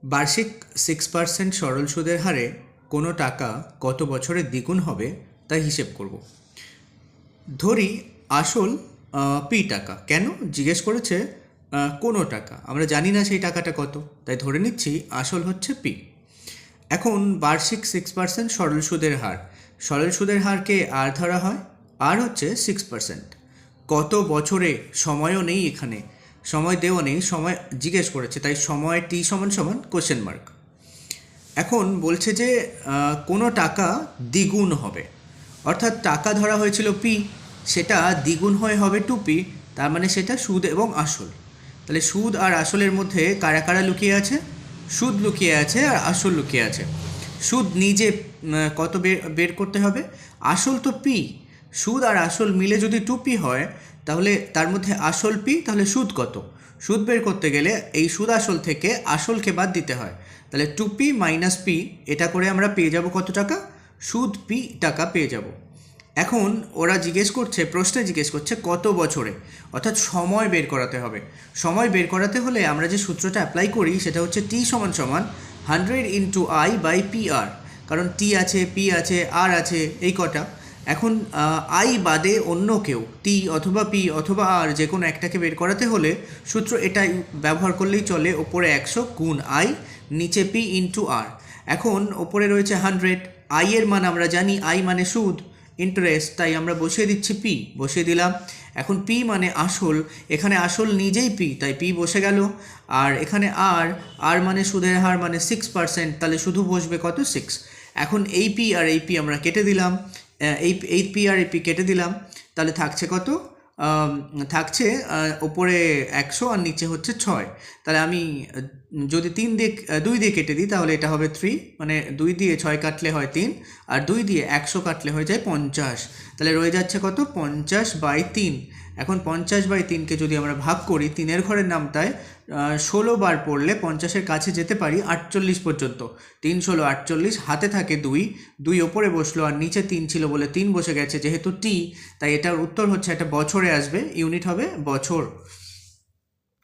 বার্ষিক 6% সরল সুদের হারে কোনো টাকা কত বছরে দ্বিগুণ হবে তা হিসেব করব। ধরি আসল পি টাকা। কেন জিজ্ঞেস করেছে? কোনো টাকা, আমরা জানি না সেই টাকাটা কত, তাই ধরে নিচ্ছি আসল হচ্ছে পি। এখন বার্ষিক 6% সরল সুদের হার, সরল সুদের হারকে আর ধরা হয়, আর হচ্ছে 6%। কত বছরে, সময়ও নেই এখানে, সময় দেওয়া নেই, সময় জিজ্ঞেস করেছে, তাই সময় টি সমান সমান কোশ্চেন মার্ক। এখন বলছে যে কোনো টাকা দ্বিগুণ হবে, অর্থাৎ টাকা ধরা হয়েছিল পি, সেটা দ্বিগুণ হয়ে হবে 2p, তার মানে সেটা সুদ এবং আসল। তাহলে সুদ আর আসলের মধ্যে কারা কারা লুকিয়ে আছে? সুদ লুকিয়ে আছে আর আসল লুকিয়ে আছে। সুদ নিজে কত বের করতে হবে? আসল তো পি, সুদ আর আসল মিলে যদি 2p হয়, তাহলে তার মধ্যে আসল পি, তাহলে সুদ কত? সুদ বের করতে গেলে এই সুদ আসল থেকে আসলকে বাদ দিতে হয়, তাহলে 2p মাইনাস পি, এটা করে আমরা পেয়ে যাব কত টাকা? সুদ পি টাকা পেয়ে যাব। এখন ওরা প্রশ্নে জিজ্ঞেস করছে কত বছরে, অর্থাৎ সময় বের করাতে হবে। সময় বের করাতে হলে আমরা যে সূত্রটা অ্যাপ্লাই করি সেটা হচ্ছে টি সমান সমান 100 into I by P R, কারণ টি আছে, পি আছে, আর আছে, এই কটা। এখন আই বাদে অন্য কেউ টি অথবা পি অথবা আর যে কোনো একটাকে বের করাতে হলে সূত্র এটাই ব্যবহার করলেই চলে, ওপরে 100 গুণ আই, নিচে পি ইন্টু আর। এখন ওপরে রয়েছে 100, আই এর মান আমরা জানি, আই মানে সুদ, ইন্টারেস্ট, তাই আমরা বসিয়ে দিচ্ছি পি, বসিয়ে দিলাম। এখন পি মানে আসল, এখানে আসল নিজেই পি, তাই পি বসে গেল। আর এখানে আর মানে সুদের হার মানে 6%, তাহলে শুধু বসবে কত? 6। এখন এই পি আর এই পি আমরা কেটে দিলাম, এই পি আর এই পি কেটে দিলাম, তাহলে থাকছে কত? থাকছে ওপরে 100 আর নিচে হচ্ছে 6। তাহলে আমি যদি 2 দিয়ে কেটে দিই তাহলে এটা হবে 3, মানে 2 দিয়ে 6 কাটলে হয় 3, আর 2 দিয়ে 100 কাটলে হয়ে যায় 50। তাহলে রয়ে যাচ্ছে কত? 50/3। এখন 50/3কে যদি আমরা ভাগ করি, 3-এর ঘরের নামটায় 16 বার পড়লে 50-এর কাছে যেতে পারি 48 পর্যন্ত। 3 16 48, হাতে থাকে 2 ওপরে বসলো, আর নিচে 3 ছিল বলে 3 বসে গেছে, যেহেতু টি, তাই এটার উত্তর হচ্ছে একটা বছরে আসবে, ইউনিট হবে বছর।